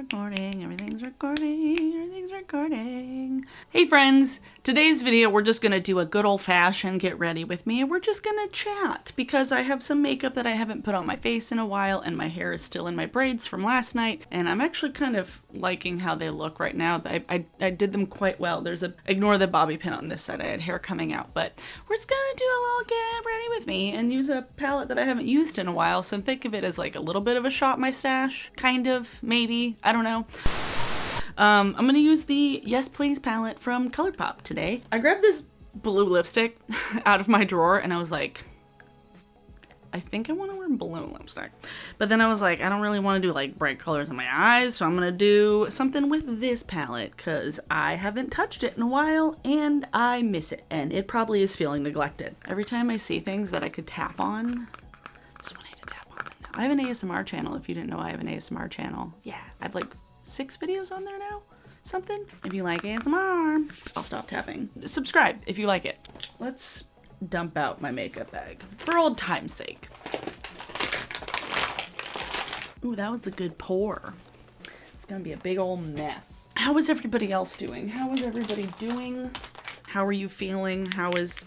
recording, everything's recording. Hey friends, today's video we're just gonna do a good old-fashioned get ready with me, and we're just gonna chat because I have some makeup that I haven't put on my face in a while and my hair is still in my braids from last night, and I'm actually kind of liking how they look right now. I did them quite well. Ignore the bobby pin on this side, I had hair coming out, but we're just gonna do a little get ready with me and use a palette that I haven't used in a while, so think of it as like a little bit of a shot my stash, kind of, maybe, I don't know. I'm gonna use the Yes Please palette from Colourpop today. I grabbed this blue lipstick out of my drawer and I was like, I think I want to wear balloon lipstick. But then I was like, I don't really want to do like bright colors in my eyes, so I'm gonna do something with this palette because I haven't touched it in a while and I miss it, and it probably is feeling neglected. Every time I see things that I could tap on, just wanted to tap on them now. I have an ASMR channel. If you didn't know, I have an ASMR channel. Yeah, I have like 6 videos on there now, something. If you like ASMR, I'll stop tapping. Subscribe if you like it. Let's dump out my makeup bag for old time's sake. Ooh, that was the good pour. It's gonna be a big old mess. How is everybody else doing? How is everybody doing? How are you feeling? How is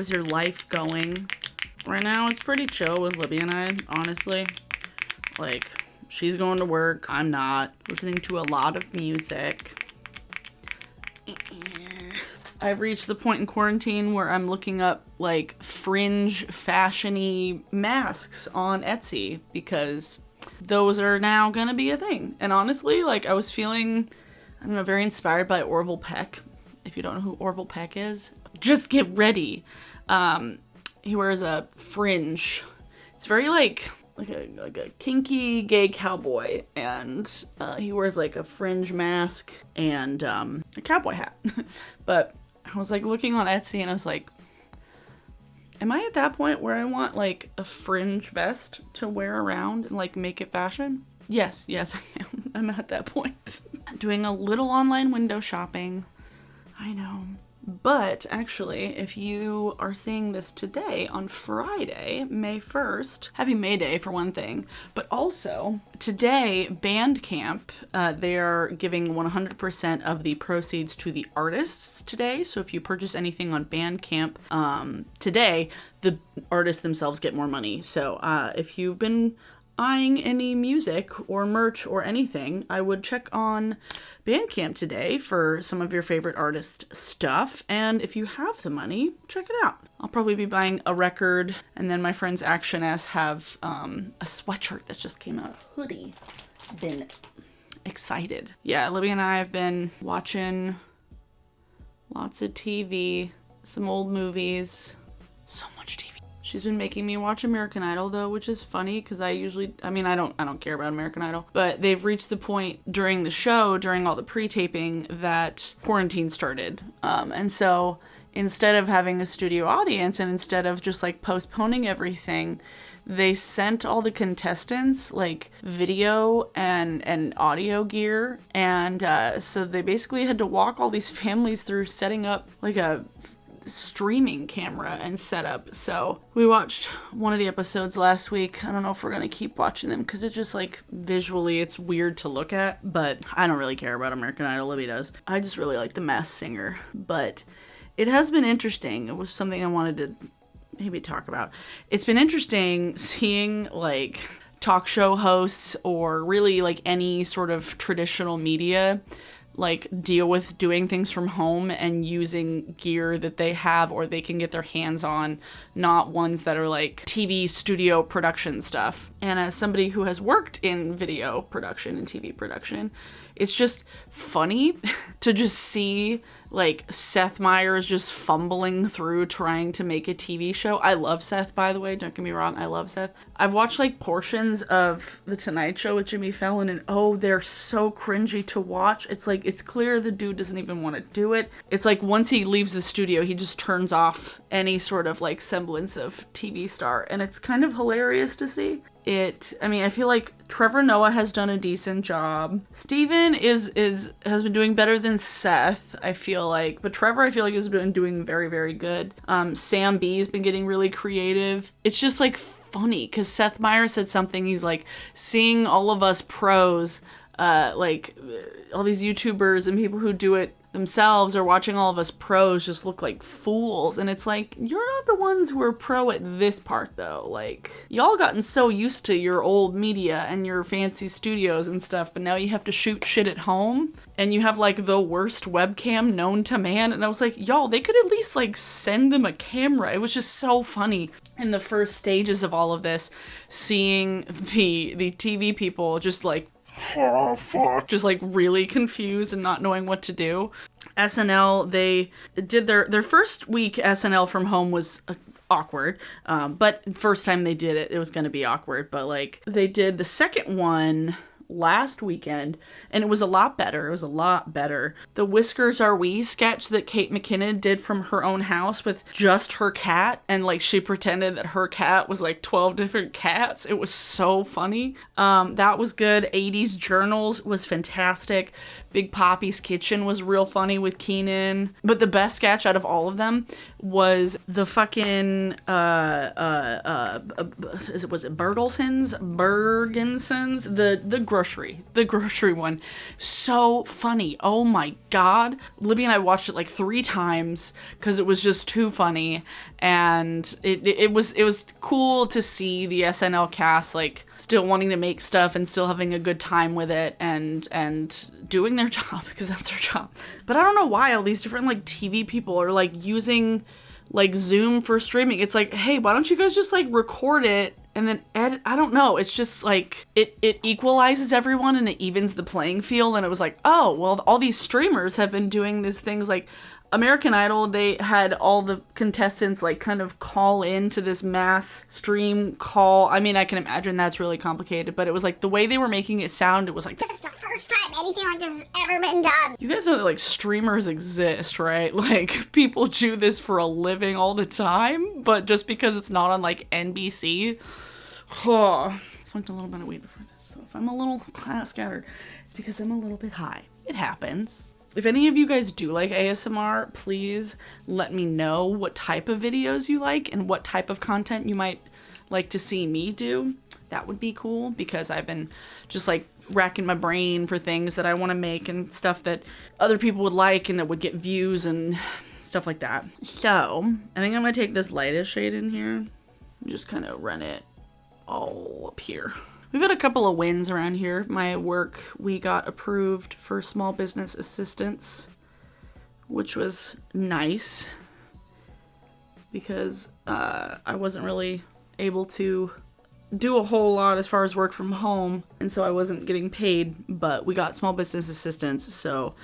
your life going? Right now, it's pretty chill with Lippie and I, honestly. Like, she's going to work, I'm not. Listening to a lot of music. I've reached the point in quarantine where I'm looking up like fringe fashion-y masks on Etsy because those are now gonna be a thing. And honestly, like I was feeling, I don't know, very inspired by Orville Peck. If you don't know who Orville Peck is, just get ready. He wears a fringe. It's very like a kinky gay cowboy, and he wears like a fringe mask and a cowboy hat. But I was like looking on Etsy and I was like, am I at that point where I want like a fringe vest to wear around and like make it fashion? Yes, I am. I'm at that point. Doing a little online window shopping. I know. But actually, if you are seeing this today on Friday, May 1st, happy May Day for one thing, but also today, Bandcamp, they're giving 100% of the proceeds to the artists today. So if you purchase anything on Bandcamp today, the artists themselves get more money. So if you've been eyeing any music or merch or anything, I would check on Bandcamp today for some of your favorite artist stuff. And if you have the money, check it out. I'll probably be buying a record, and then my friends Actionesse have a sweatshirt that just came out, a hoodie. Been excited. Yeah, Lippie and I have been watching lots of TV, some old movies, so much TV. She's been making me watch American Idol though, which is funny because I don't care about American Idol, but they've reached the point during the show, during all the pre-taping, that quarantine started. And so instead of having a studio audience and instead of just like postponing everything, they sent all the contestants like video and audio gear. And so they basically had to walk all these families through setting up like a streaming camera and setup. So we watched one of the episodes last week. I don't know if we're gonna keep watching them because it's just like visually it's weird to look at, but I don't really care about American Idol. Lippie does. I just really like the Masked Singer, but it has been interesting. It was something I wanted to maybe talk about. It's been interesting seeing like talk show hosts or really like any sort of traditional media like deal with doing things from home and using gear that they have or they can get their hands on, not ones that are like TV studio production stuff. And as somebody who has worked in video production and TV production, it's just funny to just see like Seth Meyers just fumbling through trying to make a TV show. I love Seth, by the way, don't get me wrong, I love Seth. I've watched like portions of The Tonight Show with Jimmy Fallon and they're so cringy to watch. It's like, it's clear the dude doesn't even want to do it. It's like once he leaves the studio, he just turns off any sort of like semblance of TV star, and it's kind of hilarious to see. I feel like Trevor Noah has done a decent job. Steven has been doing better than Seth, I feel like. But Trevor, I feel like, has been doing very, very good. Sam B's been getting really creative. It's just like funny because Seth Meyers said something. He's like, seeing all of us pros all these YouTubers and people who do it themselves are watching all of us pros just look like fools. And it's like, you're not the ones who are pro at this part though. Like, y'all gotten so used to your old media and your fancy studios and stuff, but now you have to shoot shit at home and you have like the worst webcam known to man. And I was like, y'all, they could at least like send them a camera. It was just so funny in the first stages of all of this, seeing the TV people just like, oh fuck, just like really confused and not knowing what to do. SNL, they did their first week SNL from home was awkward, but first time they did it, it was gonna be awkward, but like they did the second one last weekend and it was a lot better. The Whiskers Are We sketch that Kate McKinnon did from her own house with just her cat, and like she pretended that her cat was like 12 different cats. It was so funny. That was good. 80s Journals was fantastic. Big Poppy's Kitchen was real funny with Keenan. But the best sketch out of all of them was the fucking was it Bergensons? The grocery one. So funny. Oh my god. Libby and I watched it like 3 times because it was just too funny, and it was cool to see the SNL cast like still wanting to make stuff and still having a good time with it and doing their job, because that's their job. But I don't know why all these different like TV people are like using like Zoom for streaming. It's like, hey, why don't you guys just like record it and then edit? I don't know. It's just like it equalizes everyone and it evens the playing field. And it was like, oh, well, all these streamers have been doing these things like American Idol. They had all the contestants like kind of call into this mass stream call. I mean, I can imagine that's really complicated, but it was like the way they were making it sound, it was like, this is the first time anything like this has ever been done. You guys know that like streamers exist, right? Like people do this for a living all the time, but just because it's not on like NBC. Oh, I smoked a little bit of weed before this, so if I'm a little scattered, it's because I'm a little bit high. It happens. If any of you guys do like ASMR, please let me know what type of videos you like and what type of content you might like to see me do. That would be cool, because I've been just like racking my brain for things that I want to make and stuff that other people would like and that would get views and stuff like that. So I think I'm gonna take this lightest shade in here and just kind of run it all up here. We've had a couple of wins around here. My work, we got approved for small business assistance, which was nice because I wasn't really able to do a whole lot as far as work from home, and so I wasn't getting paid, but we got small business assistance, so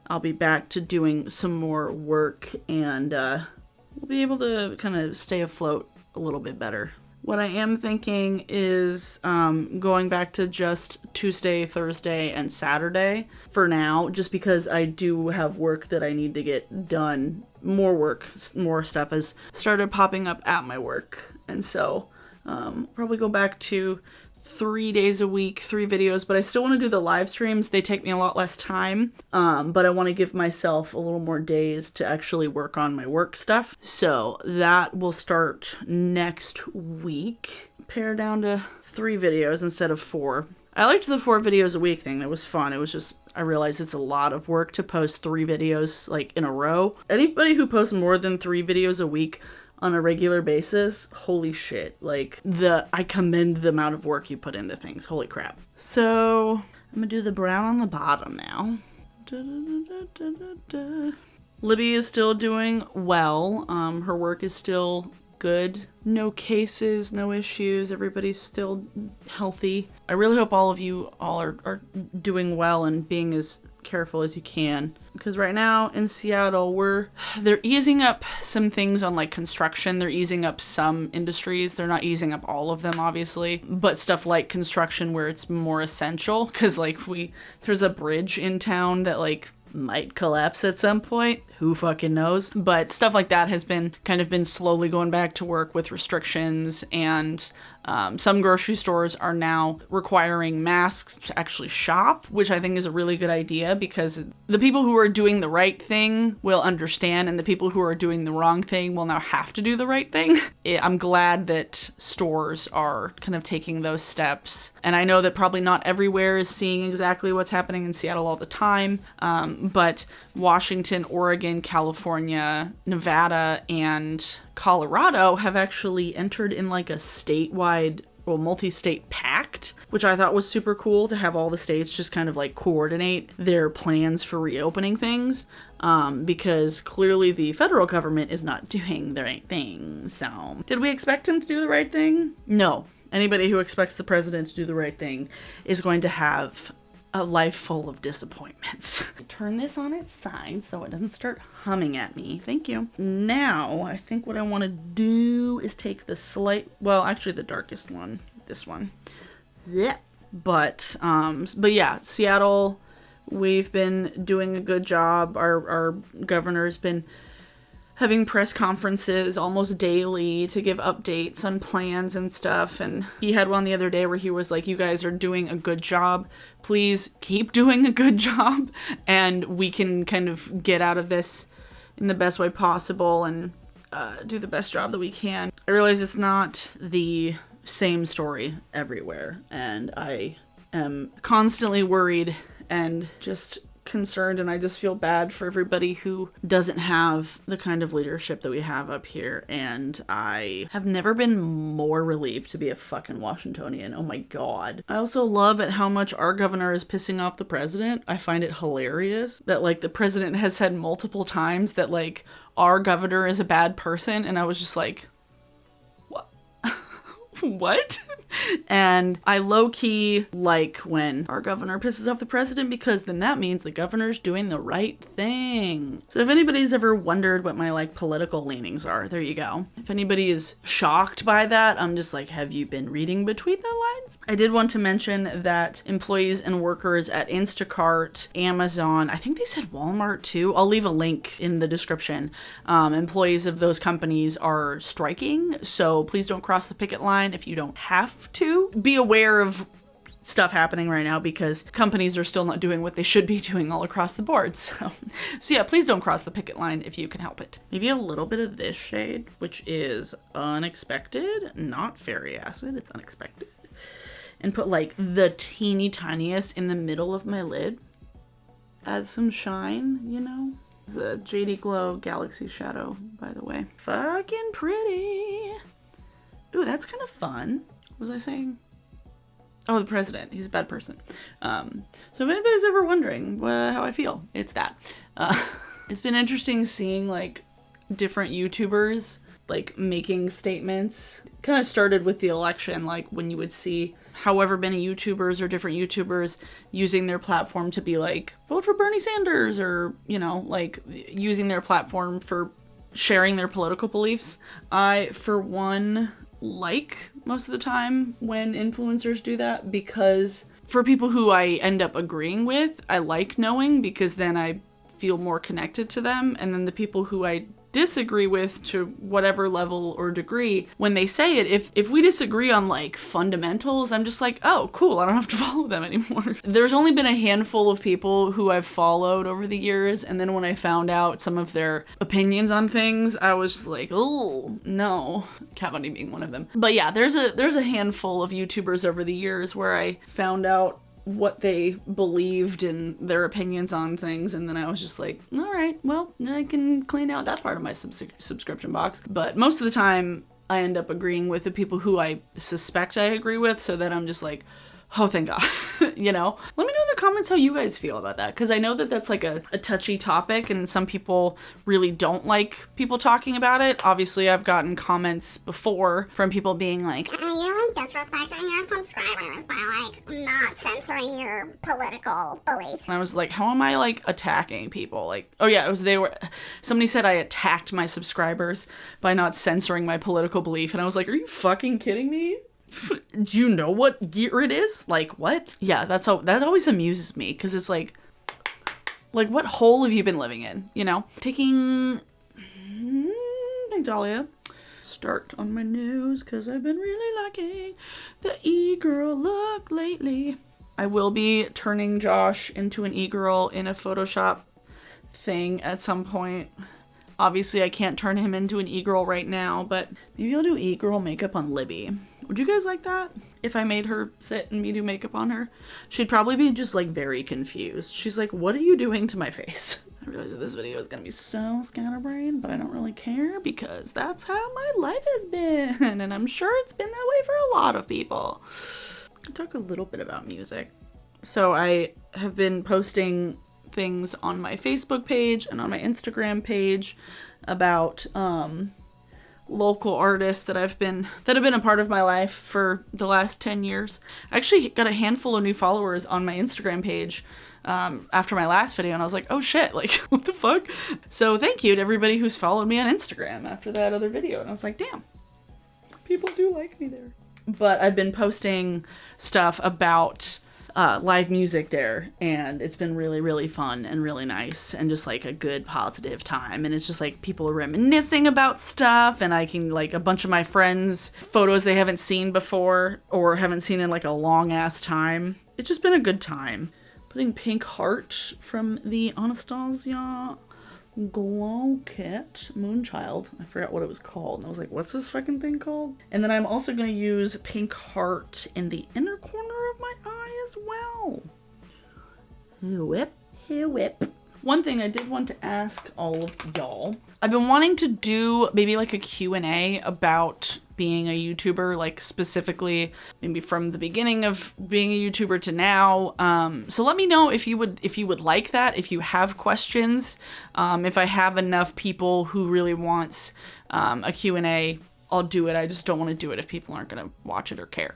I'll be back to doing some more work, and we'll be able to kind of stay afloat a little bit better. What I am thinking is going back to just Tuesday, Thursday, and Saturday for now, just because I do have work that I need to get done. More work, more stuff has started popping up at my work. And so probably go back to 3 days a week, 3 videos, but I still want to do the live streams. They take me a lot less time, but I want to give myself a little more days to actually work on my work stuff. So that will start next week. Pare down to 3 videos instead of 4. I liked the 4 videos a week thing. That was fun. It was just, I realized it's a lot of work to post 3 videos like in a row. Anybody who posts more than 3 videos a week on a regular basis, holy shit, like I commend the amount of work you put into things. Holy crap. So I'm gonna do the brown on the bottom now. Libby is still doing well. Her work is still good. No cases, no issues. Everybody's still healthy. I really hope all of you all are doing well and being as careful as you can, because right now in Seattle they're easing up some things on like construction. They're easing up some industries. They're not easing up all of them, obviously, but stuff like construction where it's more essential, because like there's a bridge in town that like might collapse at some point. Who fucking knows? But stuff like that has been slowly going back to work with restrictions, and some grocery stores are now requiring masks to actually shop, which I think is a really good idea, because the people who are doing the right thing will understand, and the people who are doing the wrong thing will now have to do the right thing. I'm glad that stores are kind of taking those steps, and I know that probably not everywhere is seeing exactly what's happening in Seattle all the time, but Washington, Oregon, California, Nevada, and Colorado have actually entered in like a statewide, well, multi-state pact, which I thought was super cool, to have all the states just kind of like coordinate their plans for reopening things, because clearly the federal government is not doing the right thing. So, did we expect him to do the right thing? No. Anybody who expects the president to do the right thing is going to have a life full of disappointments. Turn this on its side so it doesn't start humming at me. Thank you. Now, I think what I want to do is take the actually the darkest one. This one. Yeah. But yeah, Seattle, we've been doing a good job. Our governor's been having press conferences almost daily to give updates on plans and stuff. And he had one the other day where he was like, you guys are doing a good job. Please keep doing a good job. And we can kind of get out of this in the best way possible and do the best job that we can. I realize it's not the same story everywhere. And I am constantly worried and just concerned, and I just feel bad for everybody who doesn't have the kind of leadership that we have up here, and I have never been more relieved to be a fucking Washingtonian. Oh my god. I also love at how much our governor is pissing off the president. I find it hilarious that like the president has said multiple times that like our governor is a bad person, and I was just like, what? What? And I low-key like when our governor pisses off the president, because then that means the governor's doing the right thing. So if anybody's ever wondered what my like political leanings are, there you go. If anybody is shocked by that, I'm just like, have you been reading between the lines? I did want to mention that employees and workers at Instacart, Amazon, I think they said Walmart too. I'll leave a link in the description. Employees of those companies are striking, so please don't cross the picket line if you don't have to. Be aware of stuff happening right now, because companies are still not doing what they should be doing all across the board. So yeah, please don't cross the picket line if you can help it. Maybe a little bit of this shade, which is Unexpected, not Fairy Acid, it's Unexpected. And put like the teeny tiniest in the middle of my lid. Add some shine, you know? It's a JD Glow Galaxy Shadow, by the way. Fucking pretty. Ooh, that's kind of fun. What was I saying? Oh, the president. He's a bad person. So if anybody's ever wondering how I feel, it's that. It's been interesting seeing like different YouTubers like making statements. Kind of started with the election, like when you would see however many YouTubers or different YouTubers using their platform to be like, vote for Bernie Sanders, or, you know, like using their platform for sharing their political beliefs. I, for one, like most of the time when influencers do that, because for people who I end up agreeing with, I like knowing, because then I feel more connected to them. And then the people who I disagree with, to whatever level or degree, when they say it, if we disagree on like fundamentals, I'm just like, oh cool, I don't have to follow them anymore. There's only been a handful of people who I've followed over the years, and then when I found out some of their opinions on things, I was just like, oh no. Kat Von D being one of them. But yeah, there's a handful of YouTubers over the years where I found out what they believed and their opinions on things, and then I was just like, all right, well, I can clean out that part of my subscription box. But most of the time I end up agreeing with the people who I suspect I agree with, so that I'm just like, oh, thank God. You know? Let me know in the comments how you guys feel about that, because I know that that's like a touchy topic, and some people really don't like people talking about it. Obviously, I've gotten comments before from people being like, you're like disrespecting your subscribers by like not censoring your political beliefs. And I was like, how am I like attacking people? Like, oh yeah, somebody said I attacked my subscribers by not censoring my political belief, and I was like, are you fucking kidding me? Do you know what year it is? Like, what? Yeah, that always amuses me, because it's like, Like, what hole have you been living in, you know? Taking Dahlia. Start on my nose because I've been really liking the e-girl look lately. I will be turning Josh into an e-girl in a Photoshop thing at some point. Obviously, I can't turn him into an e-girl right now, but maybe I'll do e-girl makeup on Lippie. Would you guys like that? If I made her sit and me do makeup on her? She'd probably be just like very confused. She's like, what are you doing to my face? I realize that this video is gonna be so scatterbrained, but I don't really care because that's how my life has been. And I'm sure it's been that way for a lot of people. I'll talk a little bit about music. So I have been posting things on my Facebook page and on my Instagram page about local artists that have been a part of my life for the last 10 years. I actually got a handful of new followers on my Instagram page after my last video, and I was like, oh shit, like, what the fuck? So thank you to everybody who's followed me on Instagram after that other video, and I was like, damn, people do like me there. But I've been posting stuff about live music there, and it's been really, really fun and really nice and just like a good positive time. And it's just like people are reminiscing about stuff, and I can like a bunch of my friends photos they haven't seen before or haven't seen in like a long ass time. It's just been a good time. Putting Pink Heart from the Anastasia Glow Kit Moonchild. I forgot what it was called, and I was like, what's this fucking thing called? And then I'm also going to use Pink Heart in the inner corner of my eye as well. Whip, whip. One thing I did want to ask all of y'all, I've been wanting to do maybe like a Q&A about being a YouTuber, like specifically maybe from the beginning of being a YouTuber to now. So let me know if you would like that, if you have questions, if I have enough people who really wants a Q&A, I'll do it. I just don't want to do it if people aren't going to watch it or care,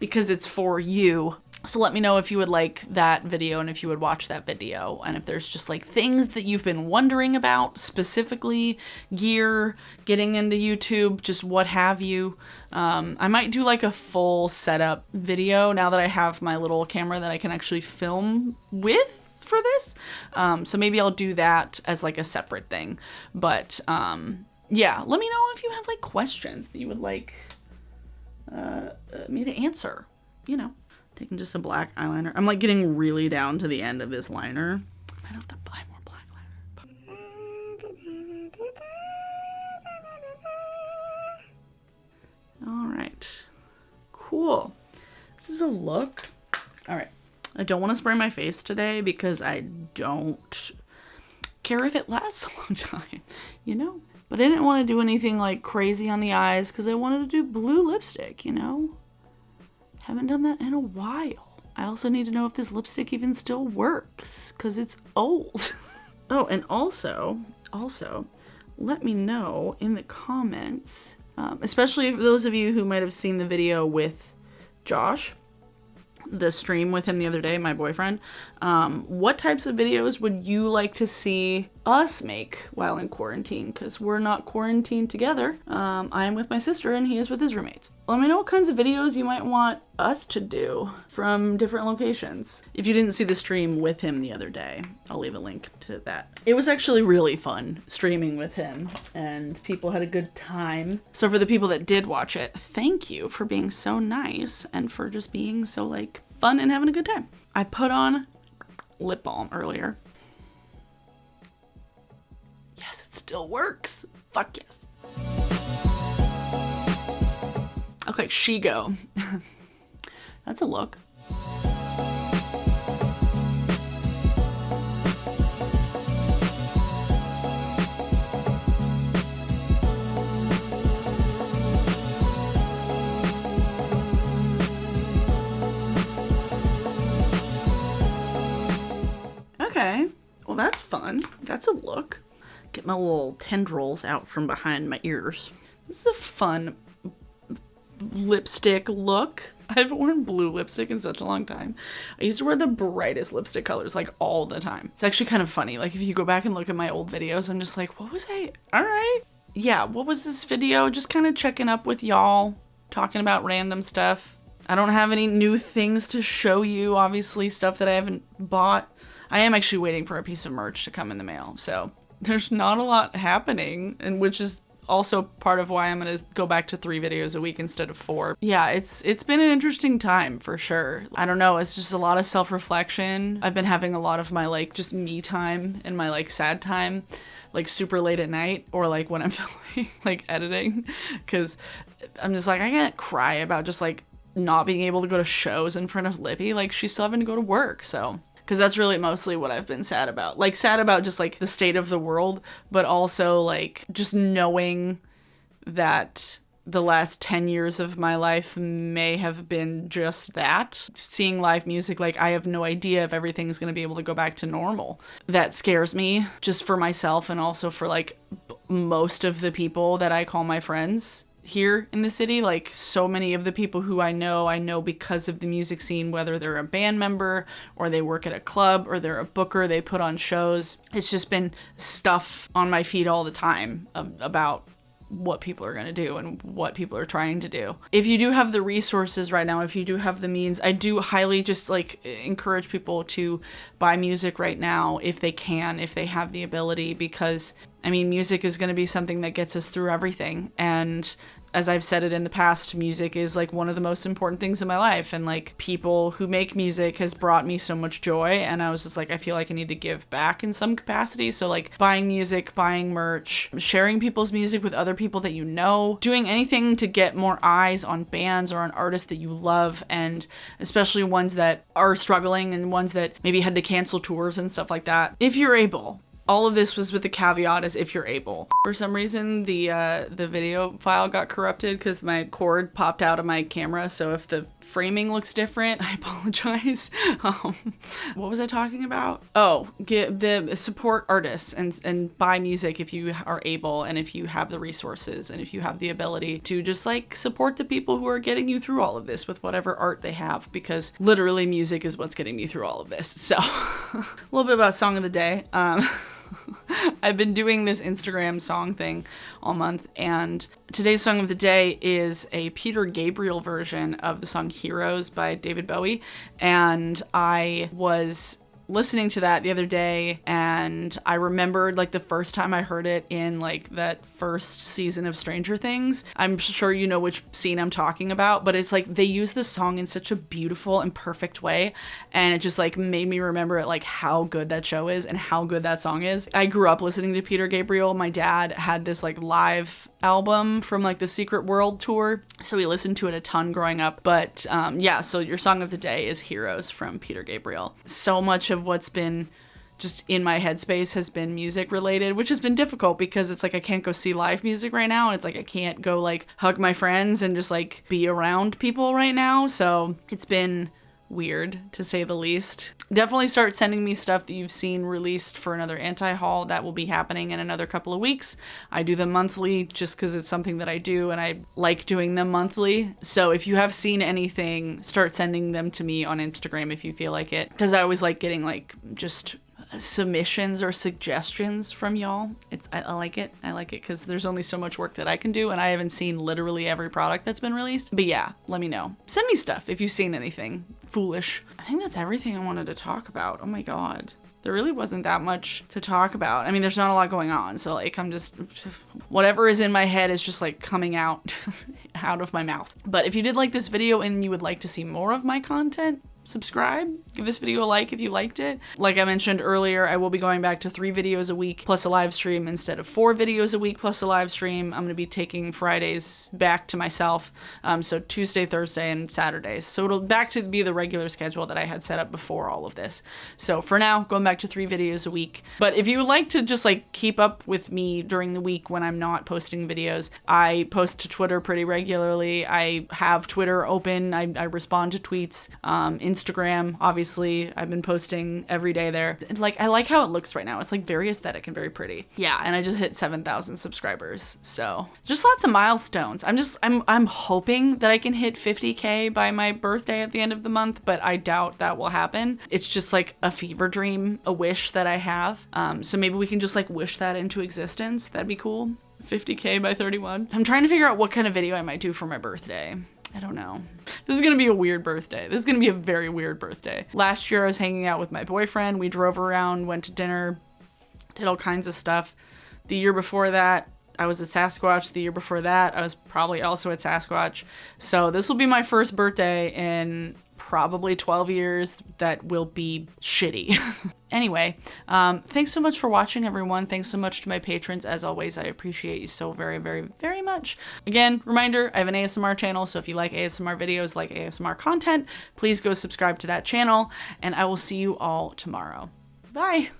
because it's for you. So let me know if you would like that video and if you would watch that video, and if there's just like things that you've been wondering about, specifically gear, getting into YouTube, just what have you. I might do like a full setup video now that I have my little camera that I can actually film with for this. So maybe I'll do that as like a separate thing. But yeah, let me know if you have like questions that you would like me to answer, you know. Taking just a black eyeliner. I'm like getting really down to the end of this liner. I might have to buy more black liner. All right. Cool. This is a look. All right. I don't want to spray my face today because I don't care if it lasts a long time, you know? But I didn't want to do anything like crazy on the eyes because I wanted to do blue lipstick, you know? Haven't done that in a while. I also need to know if this lipstick even still works, because it's old. Oh, and also, let me know in the comments, especially those of you who might have seen the video with Josh, the stream with him the other day, my boyfriend. What types of videos would you like to see us make while in quarantine? Because we're not quarantined together. I am with my sister and he is with his roommates. Let me know what kinds of videos you might want us to do from different locations. If you didn't see the stream with him the other day, I'll leave a link to that. It was actually really fun streaming with him and people had a good time. So for the people that did watch it, thank you for being so nice and for just being so like fun and having a good time. I put on lip balm earlier. Yes, it still works. Fuck yes. I look like Shigo. That's a look. Okay, well that's fun. That's a look. Get my little tendrils out from behind my ears. This is a fun lipstick look. I haven't worn blue lipstick in such a long time. I used to wear the brightest lipstick colors like all the time. It's actually kind of funny. Like if you go back and look at my old videos, I'm just like, what was I? All right. Yeah, what was this video? Just kind of checking up with y'all, talking about random stuff. I don't have any new things to show you, obviously stuff that I haven't bought. I am actually waiting for a piece of merch to come in the mail. So there's not a lot happening, and which is also part of why I'm gonna go back to 3 videos a week instead of 4. Yeah, it's been an interesting time for sure. I don't know, it's just a lot of self-reflection. I've been having a lot of my like just me time and my like sad time, like super late at night, or like when I'm filming, like editing, because I'm just like, I can't cry about just like not being able to go to shows in front of Lippie. Like, she's still having to go to work, so. Because that's really mostly what I've been sad about. Like, sad about just, like, the state of the world, but also, like, just knowing that the last 10 years of my life may have been just that. Seeing live music, like, I have no idea if everything's going to be able to go back to normal. That scares me, just for myself and also for, like, most of the people that I call my friends here in the city. Like, so many of the people who I know because of the music scene, whether they're a band member or they work at a club or they're a booker, they put on shows. It's just been stuff on my feed all the time about what people are going to do and what people are trying to do. If you do have the resources right now, if you do have the means, I do highly just like encourage people to buy music right now if they can, if they have the ability, because I mean, music is going to be something that gets us through everything. And as I've said it in the past, music is like one of the most important things in my life. And like, people who make music has brought me so much joy. And I was just like, I feel like I need to give back in some capacity. So like buying music, buying merch, sharing people's music with other people that you know, doing anything to get more eyes on bands or on artists that you love. And especially ones that are struggling and ones that maybe had to cancel tours and stuff like that. If you're able. All of this was with the caveat as if you're able. For some reason, the video file got corrupted because my cord popped out of my camera. So if the framing looks different, I apologize. What was I talking about? Oh, get the support artists and buy music if you are able, and if you have the resources, and if you have the ability to just like support the people who are getting you through all of this with whatever art they have, because literally music is what's getting me through all of this. So a little bit about song of the day. I've been doing this Instagram song thing all month, and today's song of the day is a Peter Gabriel version of the song Heroes by David Bowie, and I was listening to that the other day, and I remembered like the first time I heard it in like that first season of Stranger Things. I'm sure you know which scene I'm talking about, but it's like they use this song in such a beautiful and perfect way, and it just like made me remember it, like how good that show is and how good that song is. I grew up listening to Peter Gabriel. My dad had this like live album from like the Secret World tour, so we listened to it a ton growing up. But yeah, so your song of the day is Heroes from Peter Gabriel. So much of what's been just in my headspace has been music related, which has been difficult because it's like I can't go see live music right now, and it's like I can't go like hug my friends and just like be around people right now. So it's been weird, to say the least. Definitely start sending me stuff that you've seen released for another anti-haul. That will be happening in another couple of weeks. I do them monthly just because it's something that I do and I like doing them monthly. So if you have seen anything, start sending them to me on Instagram if you feel like it, because I always like getting like just submissions or suggestions from y'all. I like it because there's only so much work that I can do, and I haven't seen literally every product that's been released. But yeah, let me know. Send me stuff if you've seen anything foolish. I think that's everything I wanted to talk about. Oh my god, there really wasn't that much to talk about. I mean, there's not a lot going on, so like I'm just, whatever is in my head is just like coming out of my mouth. But if you did like this video and you would like to see more of my content, subscribe, give this video a like if you liked it. Like I mentioned earlier, I will be going back to 3 videos a week plus a live stream instead of 4 videos a week plus a live stream. I'm going to be taking Fridays back to myself, so Tuesday, Thursday, and Saturdays. So it'll back to be the regular schedule that I had set up before all of this. So for now, going back to 3 videos a week. But if you would like to just like keep up with me during the week when I'm not posting videos, I post to Twitter pretty regularly. I have Twitter open. I respond to tweets. Instagram, obviously, I've been posting every day there. Like, I like how it looks right now. It's like very aesthetic and very pretty. Yeah, and I just hit 7,000 subscribers. So just lots of milestones. I'm hoping that I can hit 50K by my birthday at the end of the month, but I doubt that will happen. It's just like a fever dream, a wish that I have. So maybe we can just like wish that into existence. That'd be cool. 50K by 31. I'm trying to figure out what kind of video I might do for my birthday. I don't know. This is gonna be a weird birthday. This is gonna be a very weird birthday. Last year I was hanging out with my boyfriend. We drove around, went to dinner, did all kinds of stuff. The year before that, I was at Sasquatch. The year before that, I was probably also at Sasquatch. So this will be my first birthday in probably 12 years that will be shitty. Anyway, thanks so much for watching, everyone. Thanks so much to my patrons. As always, I appreciate you so very, very, very much. Again, reminder, I have an ASMR channel, so if you like ASMR videos, like ASMR content, please go subscribe to that channel, and I will see you all tomorrow. Bye!